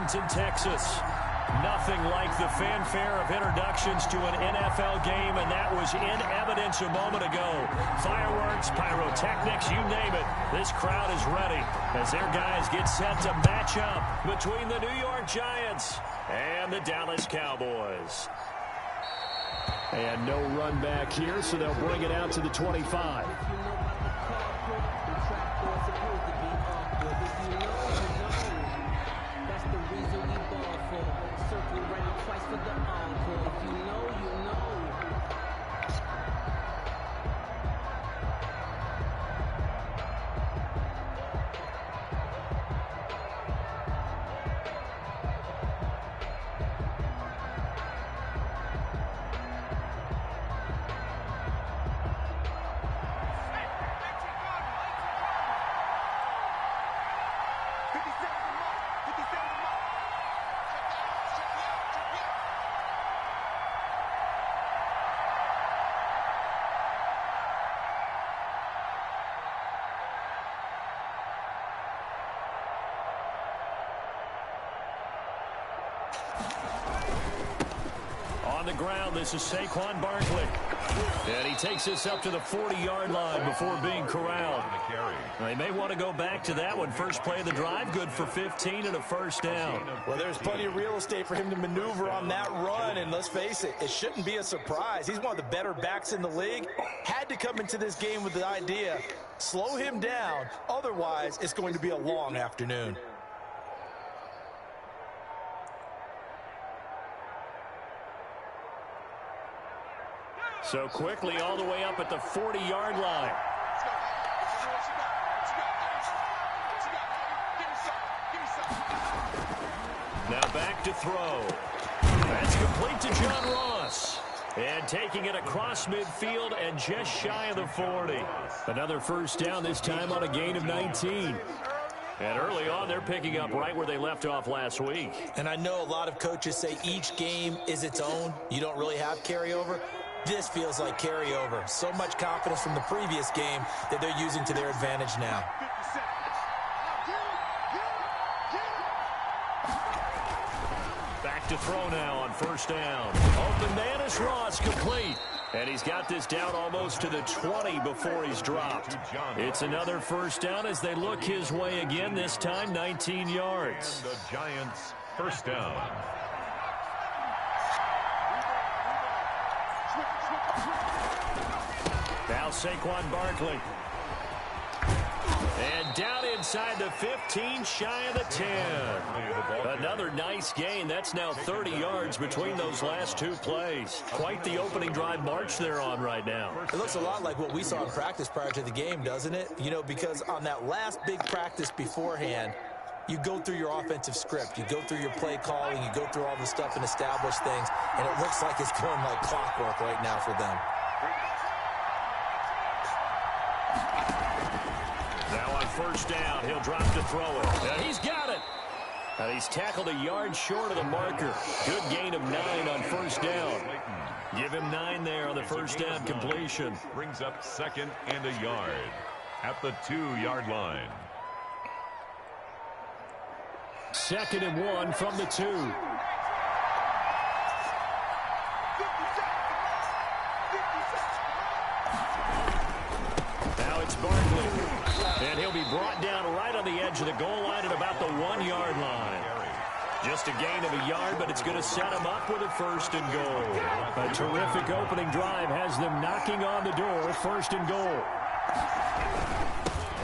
Arlington, Texas. Nothing like the fanfare of introductions to an NFL game, and that was in evidence a moment ago. Fireworks, pyrotechnics, you name it. This crowd is ready as their guys get set to match up between the New York Giants and the Dallas Cowboys. And no run back here, so they'll bring it out to the 25. On the ground, this is Saquon Barkley. And he takes this up to the 40-yard line before being corralled. They may want to go back to that one. First play of the drive, good for 15 and a first down. Well, there's plenty of real estate for him to maneuver on that run, and let's face it, it shouldn't be a surprise. He's one of the better backs in the league. Had to come into this game with the idea, slow him down, otherwise it's going to be a long afternoon. So quickly all the way up at the 40-yard line. Now back to throw. That's complete to John Ross. And taking it across midfield and just shy of the 40. Another first down, this time on a gain of 19. And early on, they're picking up right where they left off last week. And I know a lot of coaches say each game is its own. You don't really have carryover. This feels like carryover. So much confidence from the previous game that they're using to their advantage now. Back to throw now on first down. Open man is Ross, complete. And he's got this down almost to the 20 before he's dropped. It's another first down as they look his way again, this time 19 yards. The Giants first down. Now Saquon Barkley. And down inside the 15, shy of the 10. Another nice gain. That's now 30 yards between those last two plays. Quite the opening drive march they're on right now. It looks a lot like what we saw in practice prior to the game, doesn't it? You know, because on that last big practice beforehand, you go through your offensive script. You go through your play calling. You go through all the stuff and establish things. And it looks like it's going like clockwork right now for them. Now on first down, he'll drop to throw it. And he's got it. And he's tackled a yard short of the marker. Good gain of 9 on first down. Give him 9 there on the first down completion. Brings up second and a yard at the 2-yard line. Second and 1 from the 2. Now it's Barkley. And he'll be brought down right on the edge of the goal line at about the 1-yard line. Just a gain of a yard, but it's going to set him up with a first and goal. A terrific opening drive has them knocking on the door, first and goal.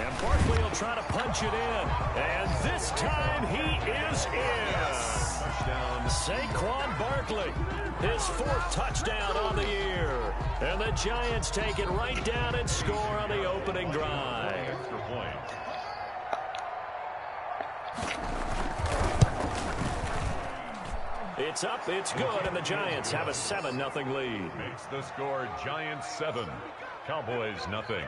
And Barkley will try to punch it in. And this time he is in. Touchdown. Saquon Barkley, his 4th touchdown on the year. And the Giants take it right down and score on the opening drive. Extra point. It's up, it's good, and the Giants have a 7-0 lead. Makes the score Giants 7, Cowboys nothing.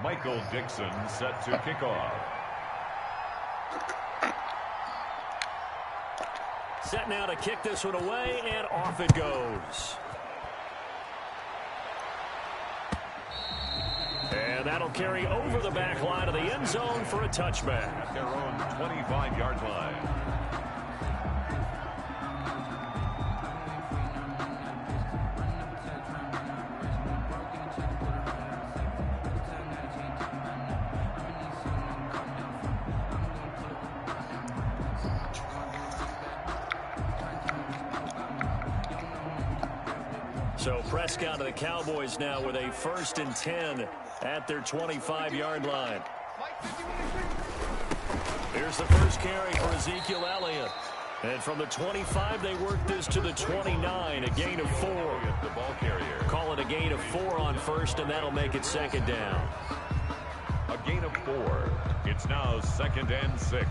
Michael Dixon set to kick off. Set now to kick this one away, and off it goes. And that'll carry over the back line of the end zone for a touchback. At their own 25-yard line. So Prescott of the Cowboys now with a 1st and 10 at their 25-yard line. Here's the first carry for Ezekiel Elliott. And from the 25, they work this to the 29, a gain of 4. The ball carrier. Call it a gain of 4 on first, and that'll make it 2nd down. A gain of 4. It's now 2nd and 6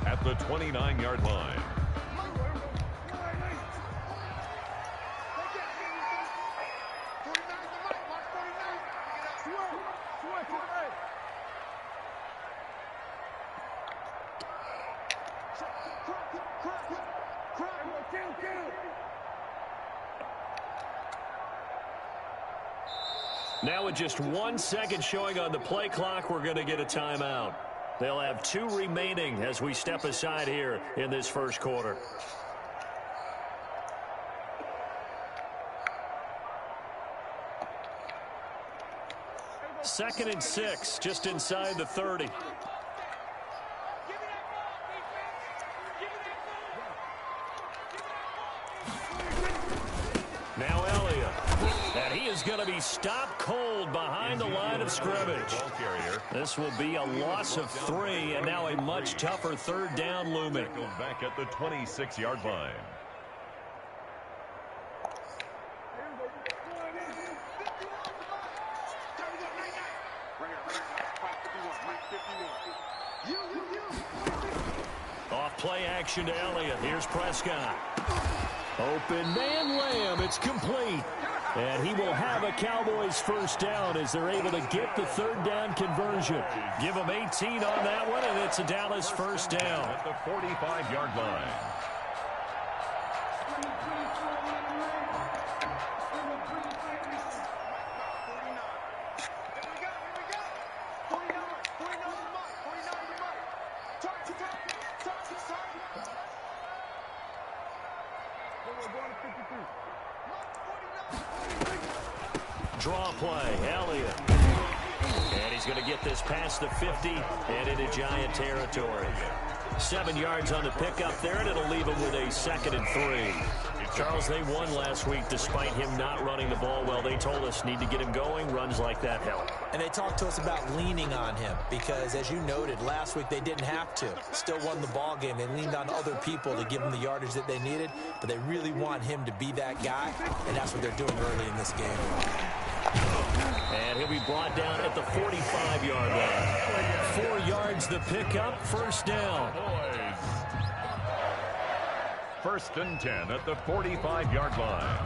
at the 29-yard line. Now with just 1 second showing on the play clock, we're going to get a timeout. They'll have 2 remaining as we step aside here in this first quarter. Second and 6, just inside the 30. Now Elliott. And he is going to be stopped cold behind the line of scrimmage. This will be a loss of 3, and now a much tougher 3rd down looming. Back at the 26-yard line. Off play action to Elliott. Here's Prescott. Open man Lamb. It's complete. And he will have a Cowboys 1st down as they're able to get the 3rd down conversion. Give him 18 on that one, and it's a Dallas 1st down. At the 45-yard line. Draw play, Elliott. And he's going to get this past the 50 and into Giant territory. 7 yards on the pickup there, and it'll leave him with a 2nd and 3. Charles, they won last week despite him not running the ball well. They told us need to get him going. Runs like that help. And they talked to us about leaning on him because, as you noted, last week they didn't have to. Still won the ball game. They leaned on other people to give them the yardage that they needed, but they really want him to be that guy, and that's what they're doing early in this game. And he'll be brought down at the 45-yard line. 4 yards the pickup, 1st down. 1st and 10 at the 45-yard line.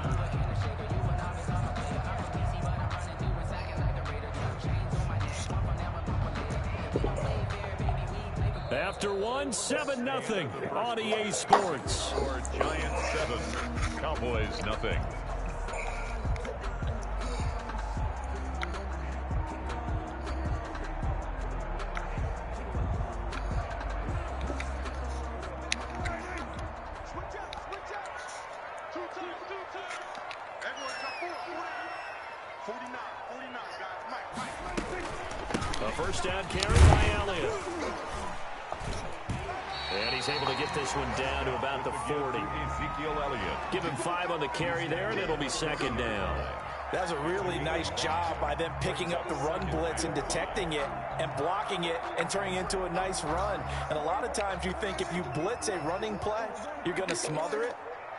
After 1, 7-0 on EA Sports. Or Giants 7, Cowboys nothing. A 1st down carry by Elliott. And he's able to get this one down to about the 40. Ezekiel Elliott. Give him 5 on the carry there, and it'll be 2nd down. That's a really nice job by them picking up the run blitz and detecting it and blocking it and turning it into a nice run. And a lot of times you think if you blitz a running play, you're going to smother it.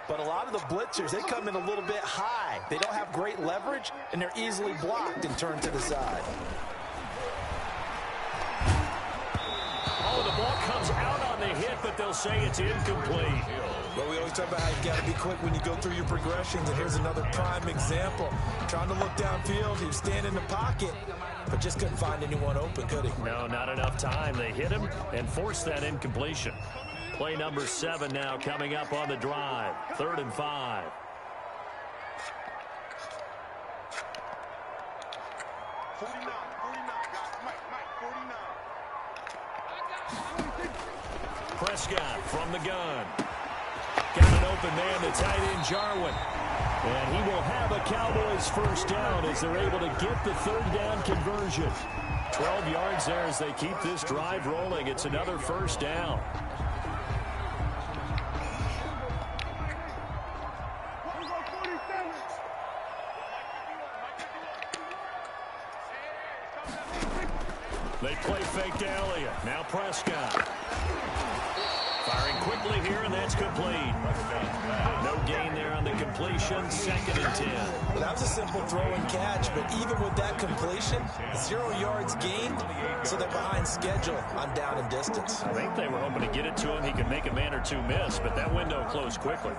But a lot of the blitzers, they come in a little bit high. They don't have great leverage, and they're easily blocked and turned to the side. Oh, the ball comes out on the hit, but they'll say it's incomplete. Well, we always talk about how you got to be quick when you go through your progressions, and here's another prime example. Trying to look downfield, he was standing in the pocket, but just couldn't find anyone open, could he? No, not enough time. They hit him and forced that incompletion. Play number 7 now coming up on the drive. 3rd and 5. Prescott from the gun. Got an open man, the tight end, Jarwin. And he will have a Cowboys first down as they're able to get the third down conversion. 12 yards there as they keep this drive rolling. It's another first down. They play fake to Elliott. Now Prescott. Firing quickly here, and that's complete. No gain there on the completion. 2nd and 10. Well, that was a simple throw and catch, but even with that completion, 0 yards gained, so they're behind schedule on down and distance. I think they were hoping to get it to him. He could make a man or two miss, but that window closed quickly.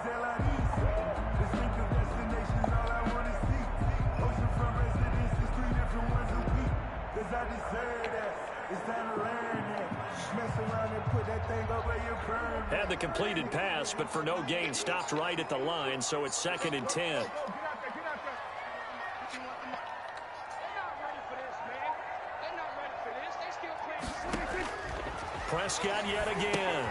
Had the completed pass, but for no gain, stopped right at the line, so it's 2nd and 10. Prescott yet again.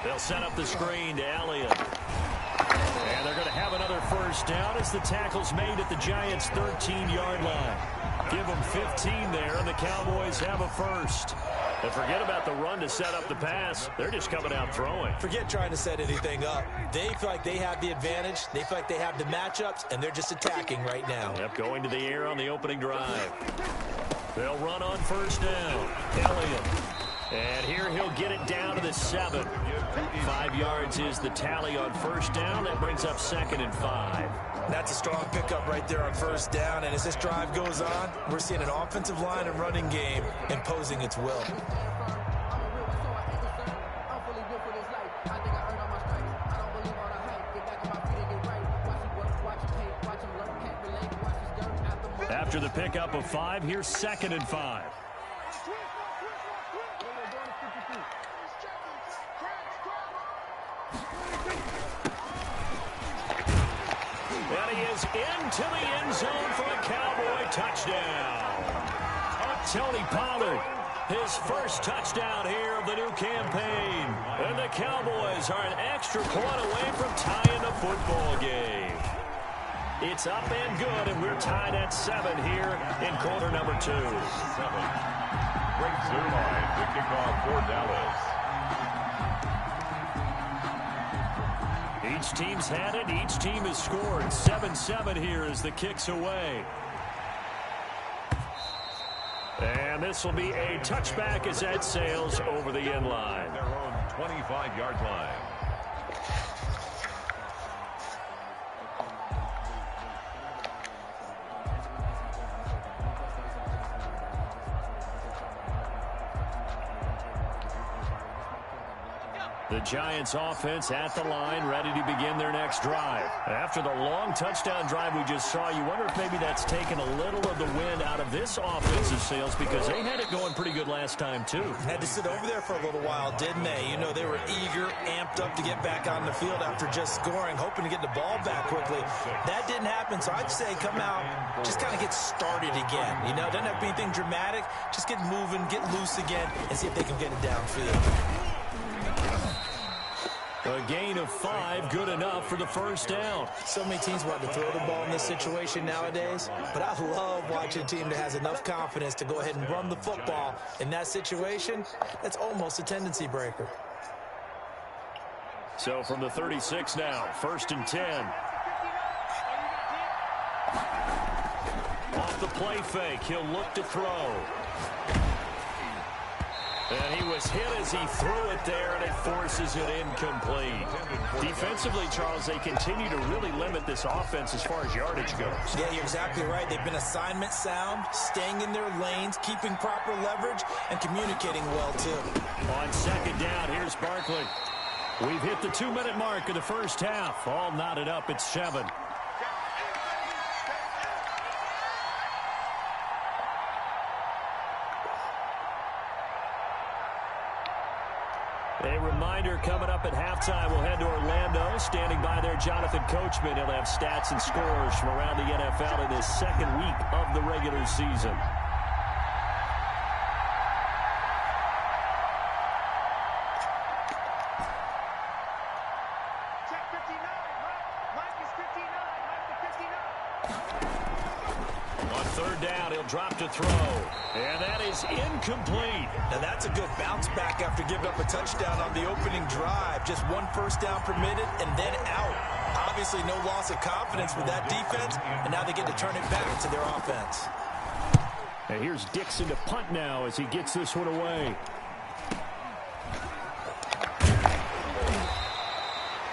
They'll set up the screen to Elliott. And they're going to have another first down as the tackle's made at the Giants' 13-yard line. Give them 15 there, and the Cowboys have a first. And forget about the run to set up the pass. They're just coming out throwing. Forget trying to set anything up. They feel like they have the advantage. They feel like they have the matchups, and they're just attacking right now. Yep, going to the air on the opening drive. They'll run on first down. Elliott. And here he'll get it down to the 7. 5 yards is the tally on first down. That brings up 2nd and 5. That's a strong pickup right there on first down. And as this drive goes on, we're seeing an offensive line and running game imposing its will. After the pickup of 5, here's 2nd and 5. And he is into the end zone for a Cowboy touchdown. Tony Pollard, his first touchdown here of the new campaign. And the Cowboys are an extra point away from tying the football game. It's up and good, and we're tied at 7 here in quarter number 2. Brings their line to kick off for Dallas. Each team's had it. Each team has scored. 7-7 here as the kick's away. And this will be a touchback as that sails over the end line. Their own 25-yard line. The Giants offense at the line, ready to begin their next drive. After the long touchdown drive we just saw, you wonder if maybe that's taken a little of the wind out of this offensive sails, because they had it going pretty good last time too. Had to sit over there for a little while, didn't they? You know, they were eager, amped up to get back on the field after just scoring, hoping to get the ball back quickly. That didn't happen, so I'd say come out, just kind of get started again. You know, doesn't have to be anything dramatic. Just get moving, get loose again, and see if they can get it downfield. A gain of 5, good enough for the first down. So many teams want to throw the ball in this situation nowadays, but I love watching a team that has enough confidence to go ahead and run the football. In that situation, that's almost a tendency breaker. So from the 36 now, 1st and 10. Off the play fake, he'll look to throw. And he was hit as he threw it there, and it forces it incomplete. Defensively, Charles, they continue to really limit this offense as far as yardage goes. Yeah, you're exactly right. They've been assignment sound, staying in their lanes, keeping proper leverage, and communicating well, too. On 2nd down, here's Barkley. We've hit the 2-minute mark of the first half. All knotted up at 7. A reminder coming up at halftime, we'll head to Orlando. Standing by there, Jonathan Coachman. He'll have stats and scores from around the NFL in his 2nd week of the regular season. third down. He'll drop to throw. And that is incomplete. Now that's a good bounce back after giving up a touchdown on the opening drive. Just one first down permitted and then out. Obviously no loss of confidence with that defense, and now they get to turn it back to their offense. And here's Dixon to punt now as he gets this one away.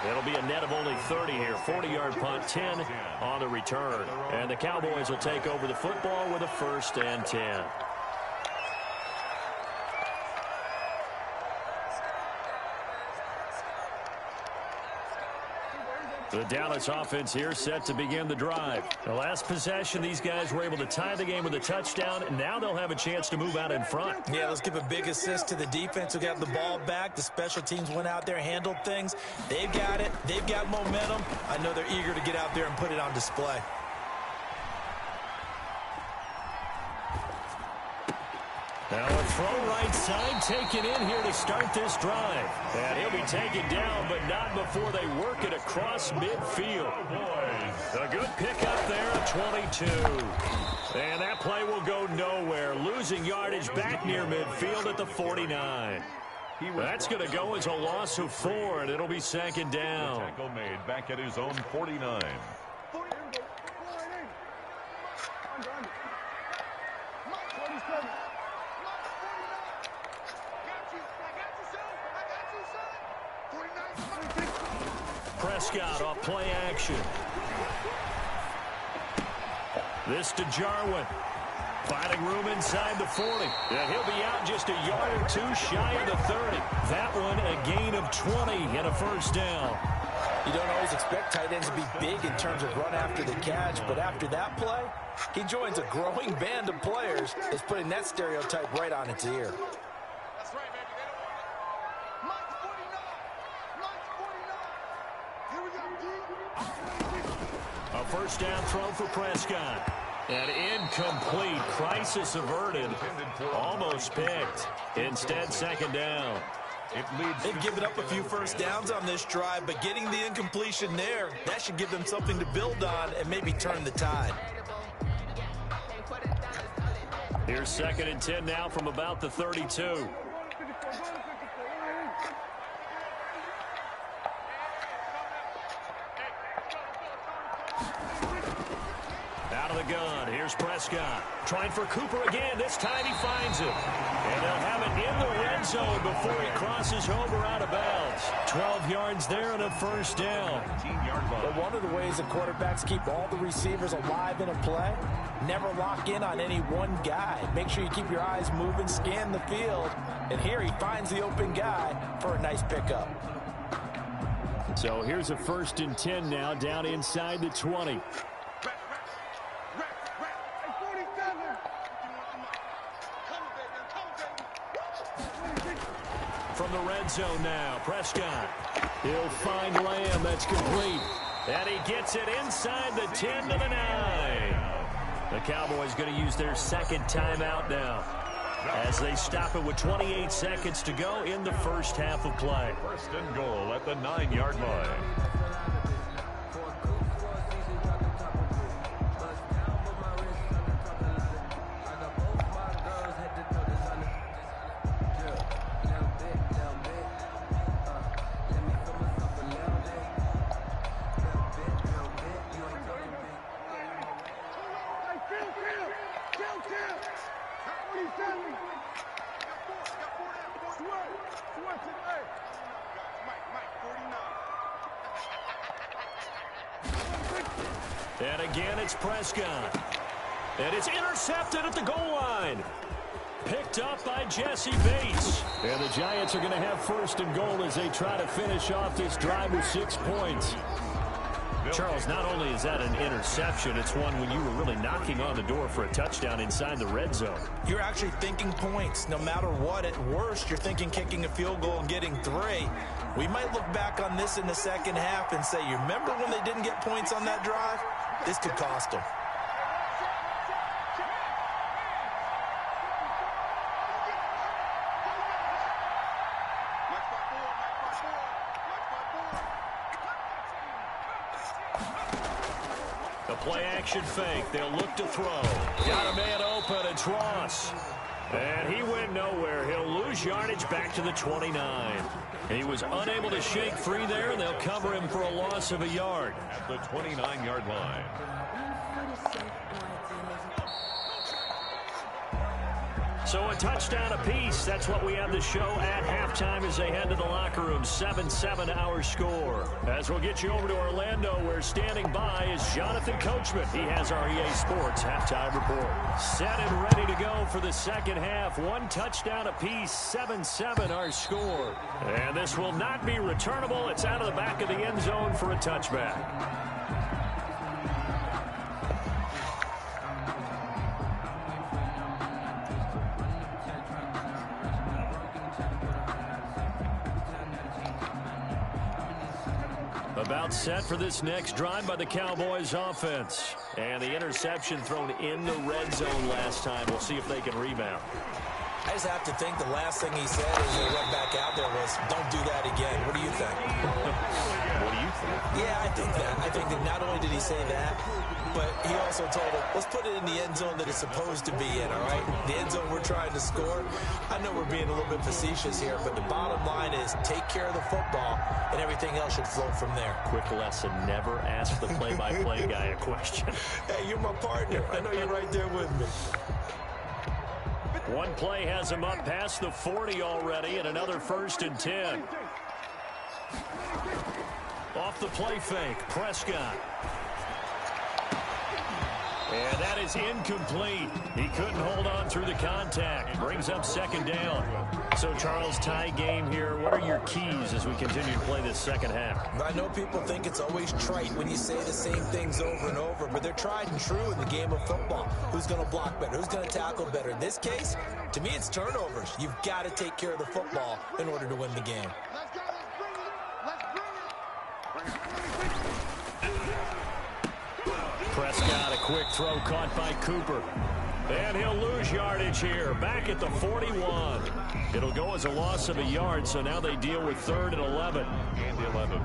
It'll be a net of only 30 here. 40-yard punt, 10 on the return. And the Cowboys will take over the football with a 1st and 10. The Dallas offense here set to begin the drive. The last possession, these guys were able to tie the game with a touchdown, and now they'll have a chance to move out in front. Yeah, let's give a big assist to the defense who got the ball back. The special teams went out there, handled things. They've got it. They've got momentum. I know they're eager to get out there and put it on display. Now a throw right side taken in here to start this drive. And he'll be taken down, but not before they work it across midfield. A good pickup there at 22. And that play will go nowhere. Losing yardage back near midfield at the 49. That's going to go as a loss of 4, and it'll be 2nd down. Tackle made back at his own 49. Prescott off play action. This to Jarwin. Finding room inside the 40. And he'll be out just a yard or 2 shy of the 30. That one a gain of 20 and a 1st down. You don't always expect tight ends to be big in terms of run after the catch, but after that play, he joins a growing band of players that's putting that stereotype right on its ear. A 1st down throw for Prescott. And incomplete. Crisis averted. Almost picked. Instead, 2nd down. They've given up a few 1st downs on this drive, but getting the incompletion there, that should give them something to build on and maybe turn the tide. Here's 2nd and 10 now from about the 32. Out of the gun. Here's Prescott. Trying for Cooper again. This time he finds him. And they'll have it in the red zone before he crosses over out of bounds. 12 yards there and a 1st down. But one of the ways the quarterbacks keep all the receivers alive in a play, never lock in on any one guy. Make sure you keep your eyes moving, scan the field. And here he finds the open guy for a nice pickup. So here's a 1st and 10 now down inside the 20. From the red zone now, Prescott. He'll find Lamb. That's complete. And he gets it inside the 10 to the 9. The Cowboys going to use their 2nd timeout now as they stop it with 28 seconds to go in the 1st half of play. 1st and goal at the 9-yard line. And again, it's Prescott. And it's intercepted at the goal line. Picked up by Jesse Bates. And the Giants are going to have 1st and goal as they try to finish off this drive with 6 points. Charles, not only is that an interception, it's one when you were really knocking on the door for a touchdown inside the red zone. You're actually thinking points. No matter what, at worst, you're thinking kicking a field goal and getting 3. We might look back on this in the 2nd half and say, you remember when they didn't get points on that drive? This could cost them. A A play-action fake. They'll look to throw. Got a man open. It's Ross. And he went nowhere. He'll lose yardage back to the 29. He was unable to shake free there, and they'll cover him for a loss of a yard. At the 29-yard line. So a touchdown apiece. That's what we have the show at halftime as they head to the locker room. 7-7 our score. As we'll get you over to Orlando, where standing by is Jonathan Coachman. He has our EA Sports halftime report. Set and ready to go for the second half. One touchdown apiece. 7-7 our score. And this will not be returnable. It's out of the back of the end zone for a touchback. About set for this next drive by the Cowboys offense. And the interception thrown in the red zone last time. We'll see if they can rebound. I just have to think the last thing he said as he went back out there was, don't do that again. What do you think? What do you think? Yeah, I think that. I think that not only did he say that, but he also told him, let's put it in the end zone that it's supposed to be in, all right? The end zone we're trying to score. I know we're being a little bit facetious here, but the bottom line is take care of the football, and everything else should flow from there. Quick lesson, never ask the play-by-play guy a question. Hey, you're my partner. I know you're right there with me. One play has him up past the 40 already, and another 1st and 10. Off the play fake, Prescott. And that is incomplete. He couldn't hold on through the contact. Brings up 2nd down. So, Charles, tie game here. What are your keys as we continue to play this second half? I know people think it's always trite when you say the same things over and over, but they're tried and true in the game of football. Who's going to block better? Who's going to tackle better? In this case, to me, it's turnovers. You've got to take care of the football in order to win the game. Prescott, a quick throw caught by Cooper. And he'll lose yardage here, back at the 41. It'll go as a loss of a yard, so now they deal with 3rd and 11. And 11.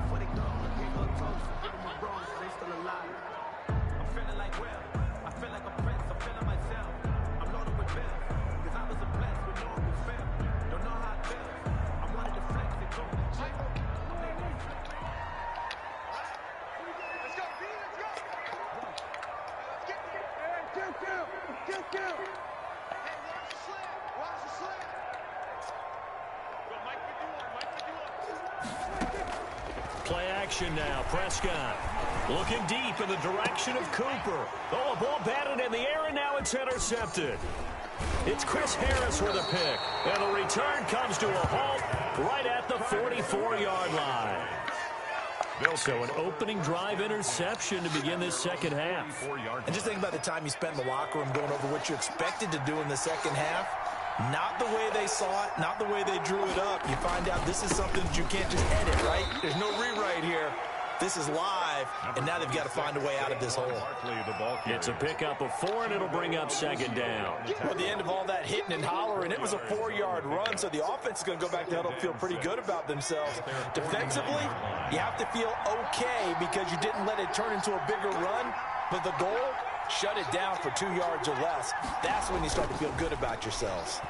Play action now. Prescott looking deep in the direction of Cooper. Oh, a ball batted in the air, and now it's intercepted. It's Chris Harris with a pick. And the return comes to a halt right at the 44-yard line. So an opening drive interception to begin this second half. And just think about the time you spent in the locker room going over what you expected to do in the second half. Not the way they saw it, not the way they drew it up. You find out this is something that you can't just edit, right? There's no rewrite here. This is live, and now they've got to find a way out of this hole. It's a pickup of 4, and it'll bring up 2nd down. Well, at the end of all that hitting and hollering, it was a 4-yard run, so the offense is going to go back to huddle, feel pretty good about themselves. Defensively, you have to feel okay because you didn't let it turn into a bigger run, but the goal, shut it down for 2 yards or less. That's when you start to feel good about yourselves.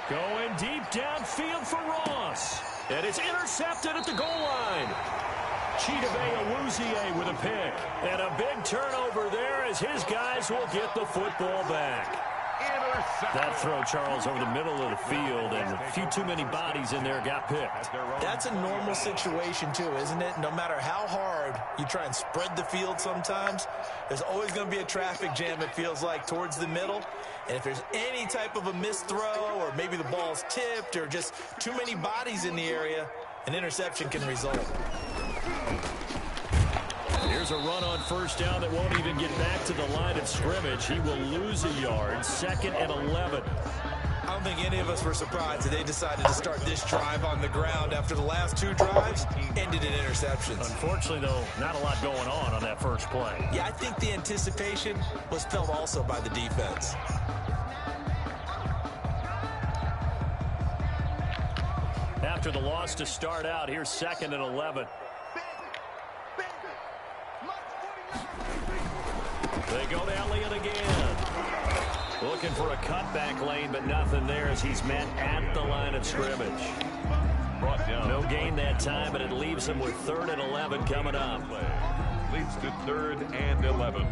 Going deep downfield for Ross. And it's intercepted at the goal line. Chidobe Awuzie with a pick. And a big turnover there as his guys will get the football back. That throw, Charles, over the middle of the field, and a few too many bodies in there got picked. That's a normal situation, too, isn't it? No matter how hard you try and spread the field sometimes, there's always going to be a traffic jam, it feels like, towards the middle. And if there's any type of a missed throw, or maybe the ball's tipped, or just too many bodies in the area, an interception can result. Here's a run on 1st down that won't even get back to the line of scrimmage. He will lose a yard. 2nd and 11. I don't think any of us were surprised that they decided to start this drive on the ground after the last 2 drives ended in interceptions. Unfortunately, though, not a lot going on that first play. Yeah, I think the anticipation was felt also by the defense. After the loss to start out, here's 2nd and 11. They go to Elliott again. Looking for a cutback lane, but nothing there as he's met at the line of scrimmage. Brought down. No gain that time, but it leaves him with 3rd and 11 coming up. Leads to 3rd and 11.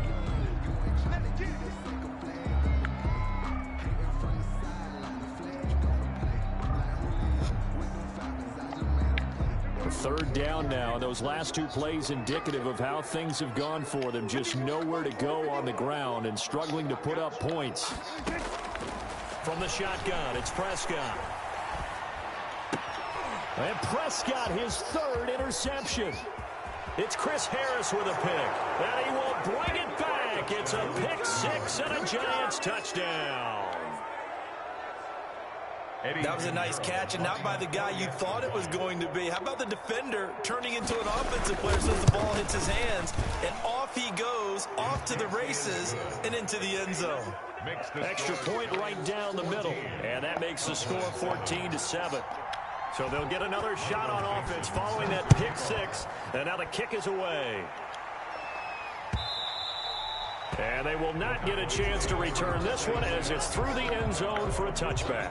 Third down now. Those last 2 plays indicative of how things have gone for them. Just nowhere to go on the ground and struggling to put up points. From the shotgun, it's Prescott. And Prescott, his 3rd interception. It's Chris Harris with a pick. And he will bring it back. It's a pick 6 and a Giants touchdown. That was a nice catch, and not by the guy you thought it was going to be. How about the defender turning into an offensive player as soon as the ball hits his hands, and off he goes, off to the races, and into the end zone. Extra point right down the middle, and that makes the score 14-7. So they'll get another shot on offense following that pick 6, and now the kick is away. And they will not get a chance to return this one as it's through the end zone for a touchback.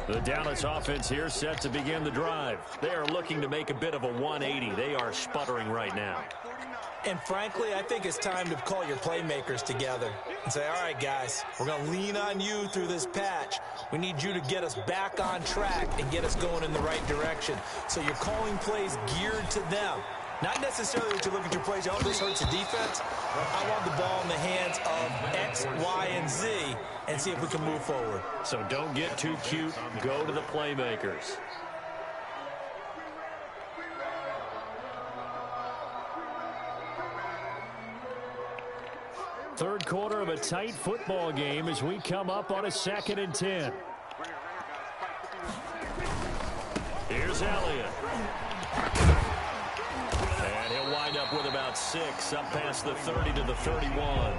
The Dallas offense here set to begin the drive. They are looking to make a bit of a 180. They are sputtering right now. And frankly, I think it's time to call your playmakers together and say, all right, guys, we're going to lean on you through this patch. We need you to get us back on track and get us going in the right direction. So you're calling plays geared to them. Not necessarily that you look at your plays, oh, this hurts the defense. I want the ball in the hands of X, Y, and Z and see if we can move forward. So don't get too cute. Go to the playmakers. Third quarter of a tight football game as we come up on a 2nd and 10. Here's Elliott. And he'll wind up with about 6 up past the 30 to the 31.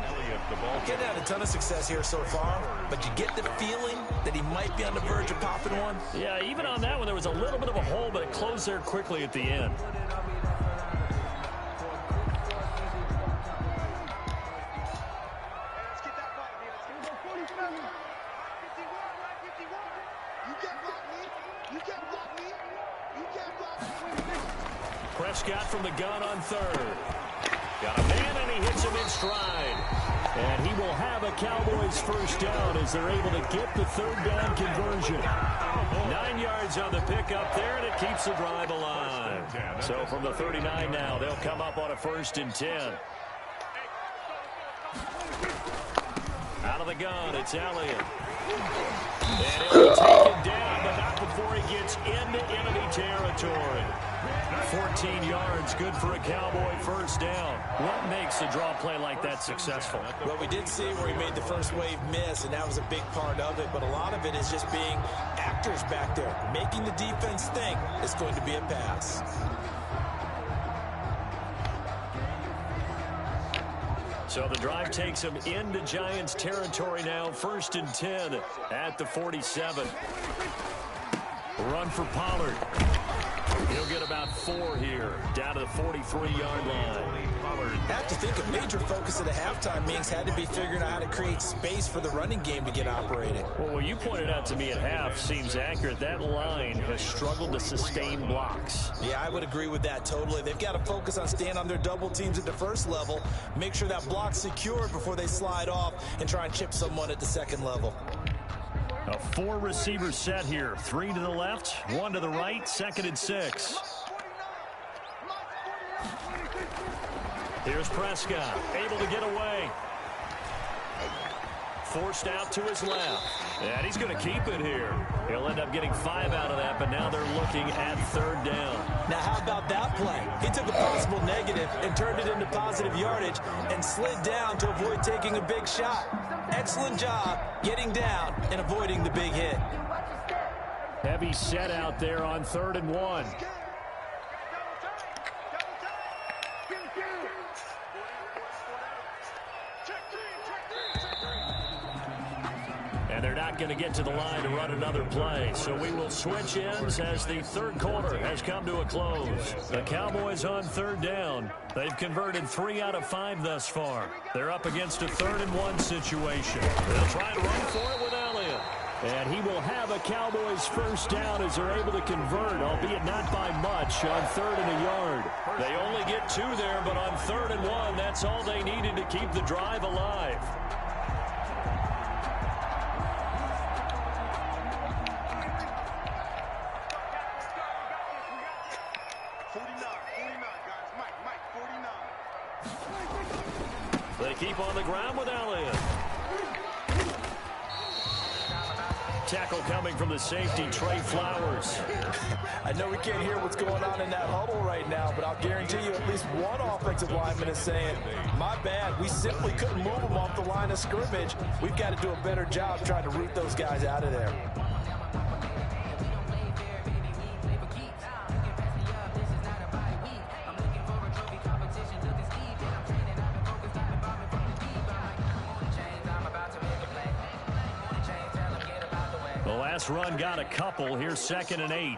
Getting had a ton of success here so far, but you get the feeling that he might be on the verge of popping one. Yeah, even on that one, there was a little bit of a hole, but it closed there quickly at the end. Prescott from the gun on 3rd. Got a man, and he hits him in stride. And he will have a Cowboys first down as they're able to get the 3rd down conversion. 9 yards on the pickup there, and it keeps the drive alive. So from the 39 now, they'll come up on a 1st and 10. Out of the gun, it's Elliott. And he'll be taken down, but not before he gets into enemy territory. 14 yards, good for a Cowboy first down. What makes a draw play like that successful? Well, we did see where he made the first wave miss, and that was a big part of it. But a lot of it is just being actors back there, making the defense think it's going to be a pass. So the drive takes him into Giants territory now. 1st and 10 at the 47. Run for Pollard. He'll get about 4 here, down to the 43-yard line. I have to think a major focus at the halftime meetings had to be figuring out how to create space for the running game to get operated. Well, what you pointed out to me at half seems accurate. That line has struggled to sustain blocks. Yeah, I would agree with that totally. They've got to focus on staying on their double teams at the first level, make sure that block's secured before they slide off and try and chip someone at the second level. A 4-receiver set here. 3 to the left, 1 to the right, 2nd and 6. Here's Prescott, able to get away. Forced out to his left. And he's going to keep it here. He'll end up getting 5 out of that, but now they're looking at 3rd down. Now, how about that play? He took a possible negative and turned it into positive yardage and slid down to avoid taking a big shot. Excellent job getting down and avoiding the big hit. Heavy set out there on 3rd and 1. not going to get to the line to run another play. So we will switch ends as the third quarter has come to a close. The Cowboys on third down. They've converted 3 out of 5 thus far. They're up against a 3rd-and-1 situation. They'll try to run for it with Elliott. And he will have a Cowboys first down as they're able to convert, albeit not by much, on 3rd and a yard. They only get 2 there, but on 3rd and 1, that's all they needed to keep the drive alive. They keep on the ground with Elliott. Tackle coming from the safety, Trey Flowers. I know we can't hear what's going on in that huddle right now, but I'll guarantee you at least one offensive lineman is saying, my bad, we simply couldn't move them off the line of scrimmage. We've got to do a better job trying to root those guys out of there. Last run got a couple. Here's 2nd and 8.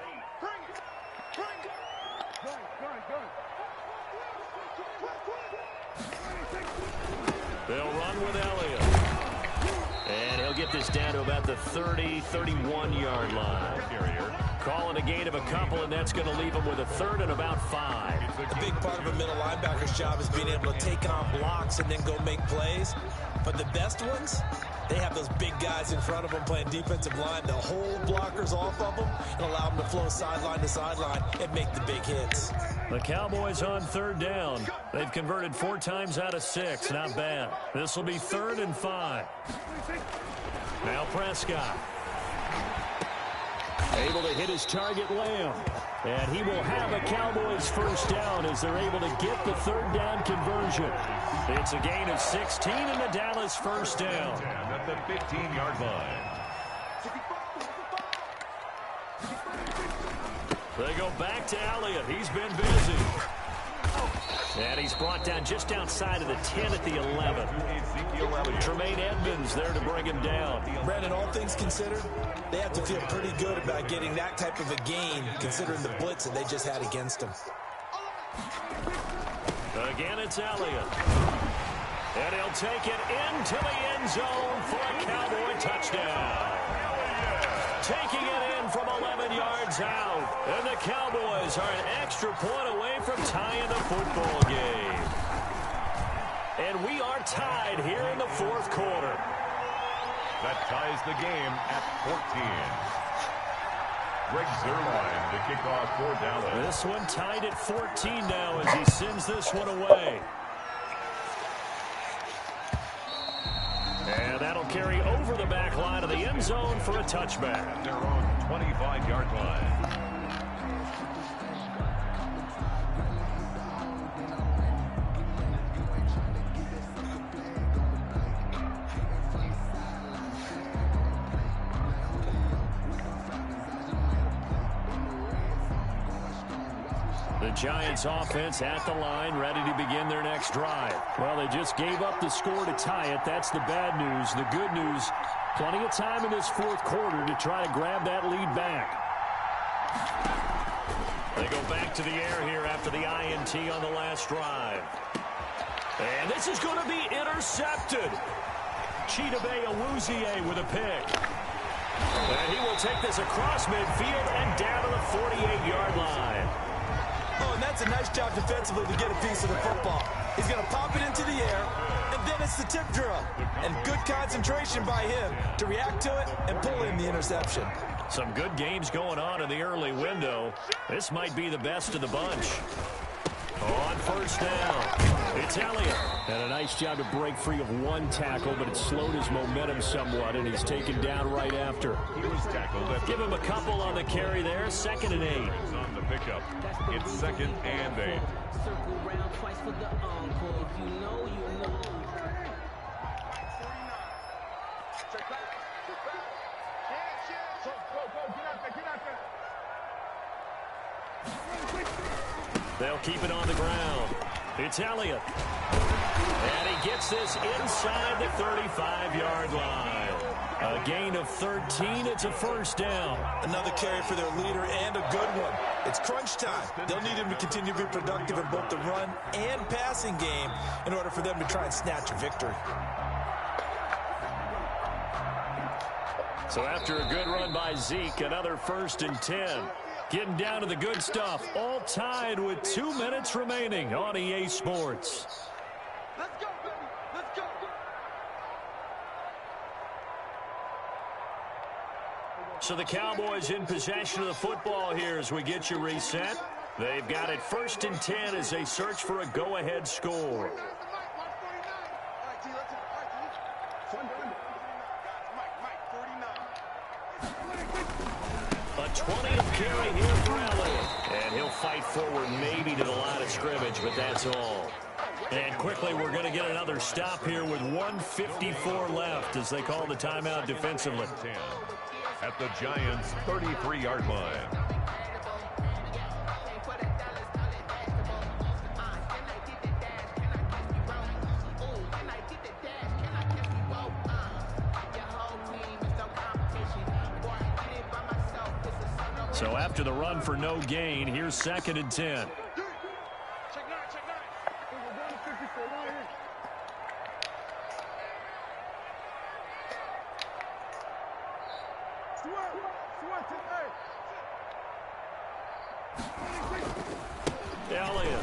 They'll run with Elliott. And he'll get this down to about the 30, 31-yard line. Call it a gain of a couple, and that's going to leave him with a 3rd and about 5. A big part of a middle linebacker's job is being able to take on blocks and then go make plays. But the best ones, they have those big guys in front of them playing defensive line to hold blockers off of them and allow them to flow sideline to sideline and make the big hits. The Cowboys on 3rd down. They've converted 4 times out of 6. Not bad. This will be 3rd and 5. Now Prescott. Able to hit his target, Lamb. And he will have a Cowboys first down as they're able to get the 3rd down conversion. It's a gain of 16 and the Dallas first down. At the 15-yard line. They go back to Elliott. He's been busy. And he's brought down just outside of the 10 at the 11. Tremaine Edmonds there to bring him down. Brandon, all things considered, they have to feel pretty good about getting that type of a gain considering the blitz that they just had against them. Again, it's Elliott. And he'll take it into the end zone for a Cowboy touchdown. Taking it in from 11 yards out. And the Cowboys are an extra point away from tying the football game. And we are tied here in the 4th quarter. That ties the game at 14. Greg Zuerlein to kick off for Dallas. This one tied at 14 now as he sends this one away. And that'll carry over the back line of the end zone for a touchback. Their own 25-yard line. The Giants offense at the line, ready to begin their next drive. Well, they just gave up the score to tie it. That's the bad news. The good news, plenty of time in this 4th quarter to try to grab that lead back. They go back to the air here after the INT on the last drive. And this is going to be intercepted. Chidobe Awuzie with a pick. And he will take this across midfield and down to the 48-yard line. Oh, and that's a nice job defensively to get a piece of the football. He's going to pop it into the air, and then it's the tip drill. And good concentration by him to react to it and pull in the interception. Some good games going on in the early window. This might be the best of the bunch. On first down, it's Elliott. And a nice job to break free of one tackle, but it slowed his momentum somewhat, and he's taken down right after. He was tackled. Give him a couple on the carry there. 2nd and 8. On the pickup. It's 2nd and 8. Circle round twice for the encore. If you know, you know. They'll keep it on the ground. It's Elliott. And he gets this inside the 35-yard line. A gain of 13. It's a first down. Another carry for their leader and a good one. It's crunch time. They'll need him to continue to be productive in both the run and passing game in order for them to try and snatch a victory. So after a good run by Zeke, another 1st and 10. Getting down to the good stuff. All tied with 2 minutes remaining on EA Sports. Let's go, baby. Let's go. So the Cowboys in possession of the football here as we get you reset. They've got it 1st and 10 as they search for a go-ahead score. A 20th carry here for Elliott. And he'll fight forward maybe to the line of scrimmage, but that's all. And quickly, we're going to get another stop here with 1:54 left as they call the timeout defensively. At the Giants' 33-yard line. So after the run for no gain, here's 2nd and 10. Elliott.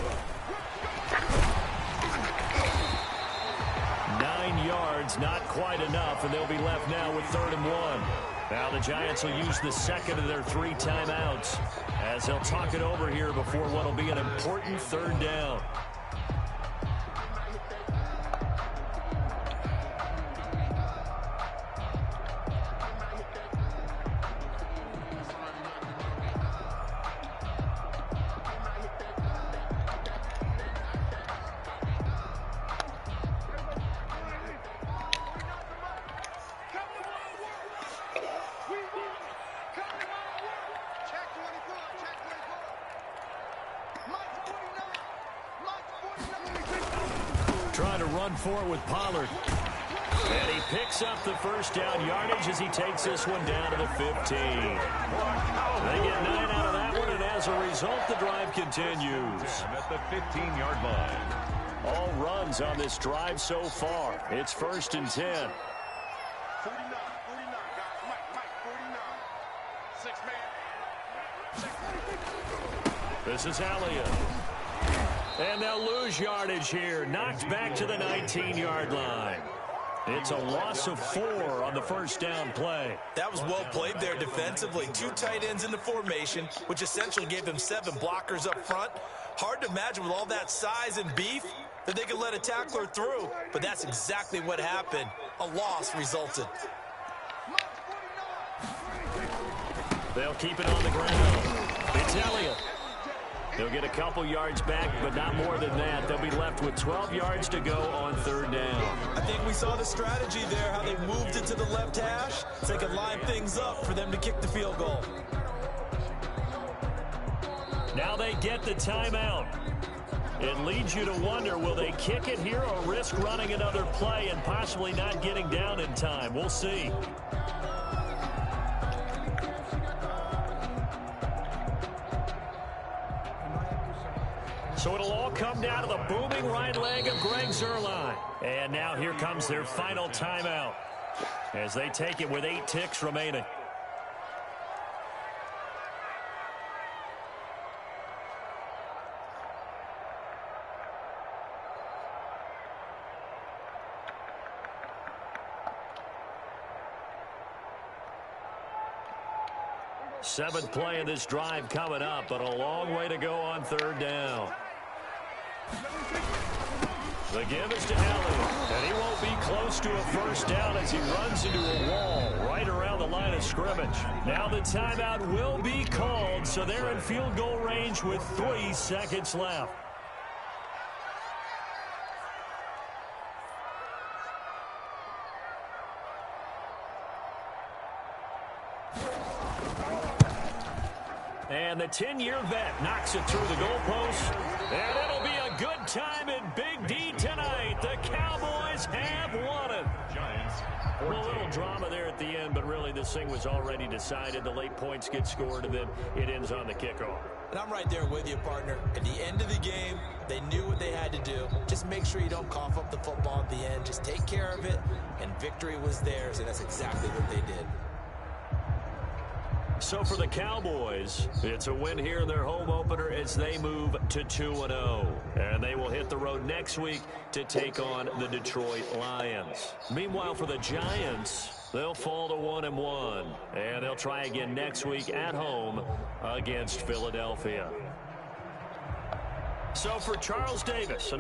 9 yards, not quite enough, and they'll be left now with 3rd and 1. Now the Giants will use the 2nd of their 3 timeouts as they'll talk it over here before what will be an important 3rd down. Trying to run for it with Pollard. And he picks up the 1st down yardage as he takes this one down to the 15. They get 9 out of that one, and as a result, the drive continues. At the 15-yard line. All runs on this drive so far. It's 1st and 10. 49, 49, guys. Mike, 49. 6 man. This is Elliott. And they'll lose yardage here. Knocked back to the 19-yard line. It's a loss of 4 on the 1st down play. That was well played there defensively. 2 tight ends in the formation, which essentially gave them 7 blockers up front. Hard to imagine with all that size and beef that they could let a tackler through. But that's exactly what happened. A loss resulted. They'll keep it on the ground. It's Elliott. They'll get a couple yards back, but not more than that. They'll be left with 12 yards to go on 3rd down. I think we saw the strategy there, how they moved it to the left hash, so they could line things up for them to kick the field goal. Now they get the timeout. It leads you to wonder, will they kick it here or risk running another play and possibly not getting down in time? We'll see. So it'll all come down to the booming right leg of Greg Zuerlein. And now here comes their final timeout as they take it with 8 ticks remaining. Seventh play of this drive coming up, but a long way to go on 3rd down. The give is to Elliott, and he won't be close to a 1st down as he runs into a wall right around the line of scrimmage. Now the timeout will be called, so they're in field goal range with 3 seconds left. And the 10-year vet knocks it through the goalpost. And it'll be a good time in Big D tonight. The Cowboys have won it. Giants Well, a little drama there at the end, but really this thing was already decided. The late points get scored, and then it ends on the kickoff. And I'm right there with you, partner. At the end of the game, they knew what they had to do. Just make sure you don't cough up the football at the end. Just take care of it, and victory was theirs, and that's exactly what they did. So for the Cowboys, it's a win here in their home opener as they move to 2-0. And they will hit the road next week to take on the Detroit Lions. Meanwhile, for the Giants, they'll fall to 1-1. And they'll try again next week at home against Philadelphia. So for Charles Davis.